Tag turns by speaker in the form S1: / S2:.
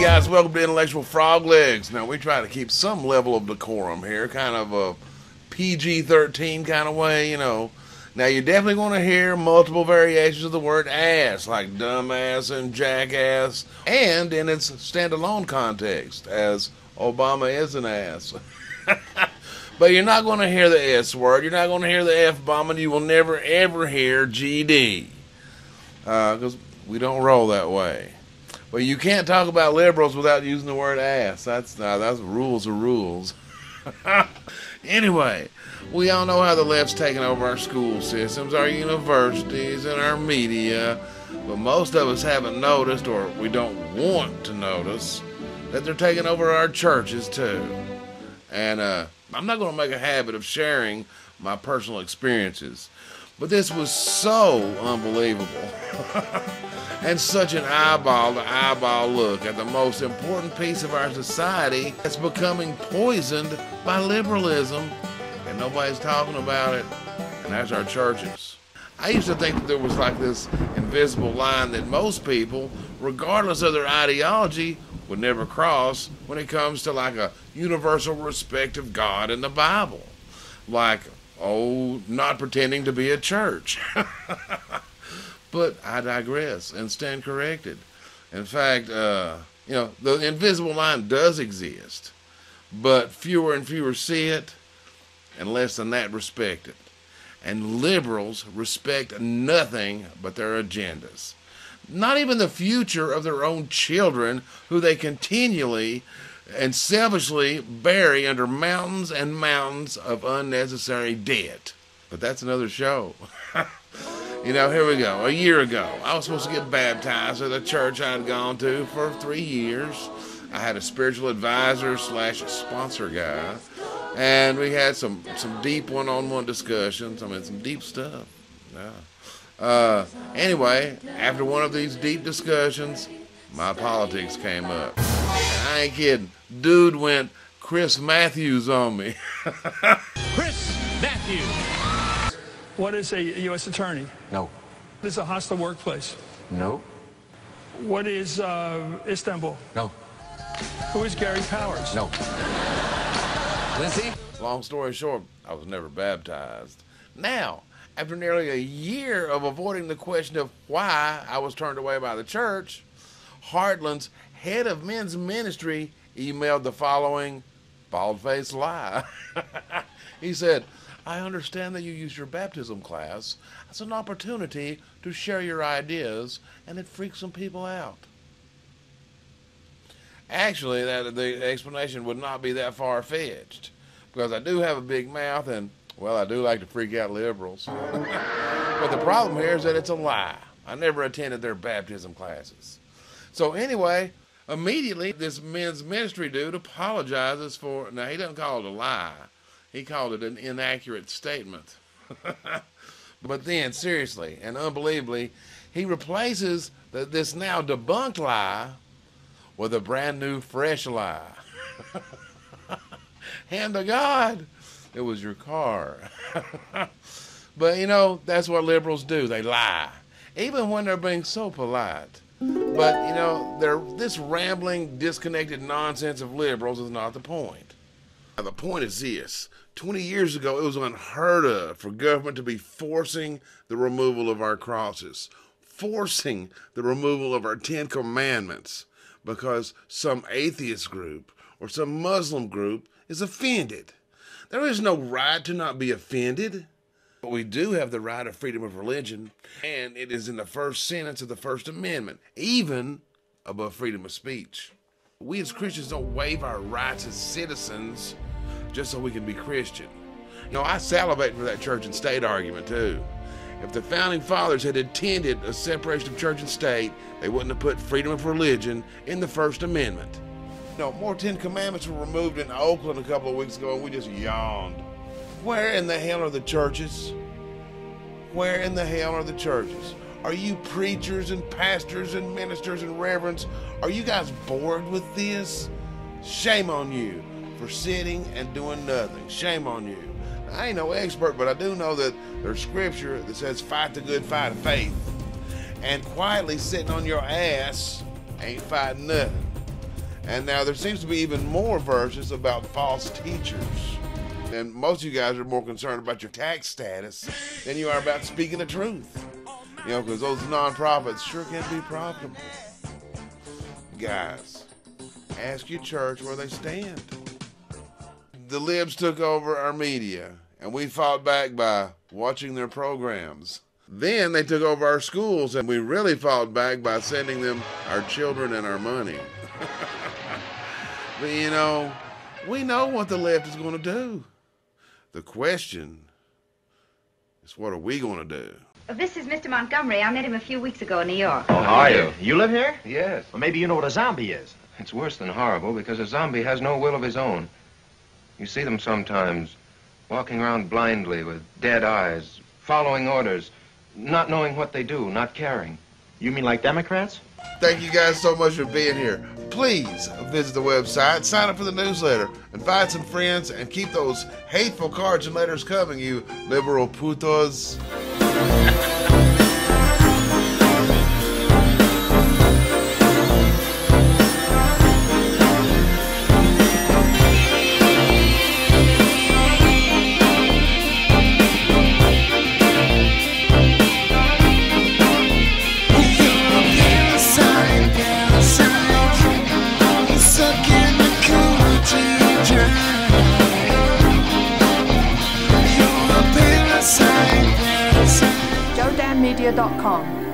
S1: Hey guys, welcome to Intellectual Frog Legs. Now we try to keep some level of decorum here, kind of a PG-13 kind of way, you know. Now you're definitely going to hear multiple variations of the word ass, like dumbass and jackass, and in its standalone context, as Obama is an ass. But you're not going to hear the S word, you're not going to hear the F-bomb, and you will never ever hear GD. Because we don't roll that way. Well, you can't talk about liberals without using the word ass. That's rules are rules. Anyway, we all know how the left's taken over our school systems, our universities, and our media. But most of us haven't noticed, or we don't want to notice, that they're taking over our churches too. And I'm not going to make a habit of sharing my personal experiences. But this was so unbelievable. And such an eyeball-to-eyeball look at the most important piece of our society that's becoming poisoned by liberalism, and nobody's talking about it, and that's our churches. I used to think that there was like this invisible line that most people, regardless of their ideology, would never cross when it comes to like a universal respect of God and the Bible. Like, oh, not pretending to be a church. But I digress and stand corrected. In fact, the invisible line does exist, but fewer and fewer see it, and less than that respect it. And liberals respect nothing but their agendas. Not even the future of their own children, who they continually and selfishly bury under mountains and mountains of unnecessary debt. But that's another show. You know, here we go. A year ago, I was supposed to get baptized at a church I'd gone to for 3 years. I had a spiritual advisor / sponsor guy, and we had some deep one-on-one discussions. I mean, some deep stuff. Yeah. Anyway, after one of these deep discussions, my politics came up. And I ain't kidding. Dude went Chris Matthews on me.
S2: Chris Matthews.
S3: What is a U.S. attorney?
S4: No.
S3: What is a hostile workplace?
S4: No.
S3: What is Istanbul?
S4: No.
S3: Who is Gary Powers?
S4: No. Lindsay?
S1: Long story short, I was never baptized. Now, after nearly a year of avoiding the question of why I was turned away by the church, Heartland's head of men's ministry emailed the following bald-faced lie. He said, I understand that you use your baptism class as an opportunity to share your ideas, and it freaks some people out. Actually, the explanation would not be that far-fetched, because I do have a big mouth, and, well, I do like to freak out liberals. But the problem here is that it's a lie. I never attended their baptism classes. So anyway, immediately, this men's ministry dude apologizes for, now he doesn't call it a lie. He called it an inaccurate statement. But then, seriously and unbelievably, he replaces this now debunked lie with a brand new, fresh lie. Hand to God, it was your car. But, you know, that's what liberals do. They lie, even when they're being so polite. But, you know, this rambling, disconnected nonsense of liberals is not the point. Now, the point is this. 20 years ago, it was unheard of for government to be forcing the removal of our crosses, forcing the removal of our 10 commandments, because some atheist group or some Muslim group is offended. There is no right to not be offended. But we do have the right of freedom of religion, and it is in the first sentence of the First Amendment, even above freedom of speech. We as Christians don't waive our rights as citizens just so we can be Christian. You know, I salivate for that church and state argument too. If the founding fathers had intended a separation of church and state, they wouldn't have put freedom of religion in the First Amendment. You know, more 10 Commandments were removed in Oakland a couple of weeks ago, and we just yawned. Where in the hell are the churches? Where in the hell are the churches? Are you preachers and pastors and ministers and reverends? Are you guys bored with this? Shame on you for sitting and doing nothing. Shame on you. Now, I ain't no expert, but I do know that there's scripture that says fight the good fight of faith. And quietly sitting on your ass ain't fighting nothing. And now there seems to be even more versions about false teachers. And most of you guys are more concerned about your tax status than you are about speaking the truth. You know, because those nonprofits sure can be profitable. Guys, ask your church where they stand. The libs took over our media, and we fought back by watching their programs. Then they took over our schools, and we really fought back by sending them our children and our money. But you know, we know what the left is going to do. The question is, what are we going to do?
S5: This is Mr. Montgomery. I met him a few weeks ago in New York.
S6: Oh, how are you? You live here?
S7: Yes.
S6: Well, maybe you know what a zombie is.
S7: It's worse than horrible because a zombie has no will of his own. You see them sometimes walking around blindly with dead eyes, following orders, not knowing what they do, not caring.
S6: You mean like Democrats?
S1: Thank you guys so much for being here. Please visit the website, sign up for the newsletter, invite some friends, and keep those hateful cards and letters coming, you liberal putos.
S8: JoeDanMedia.com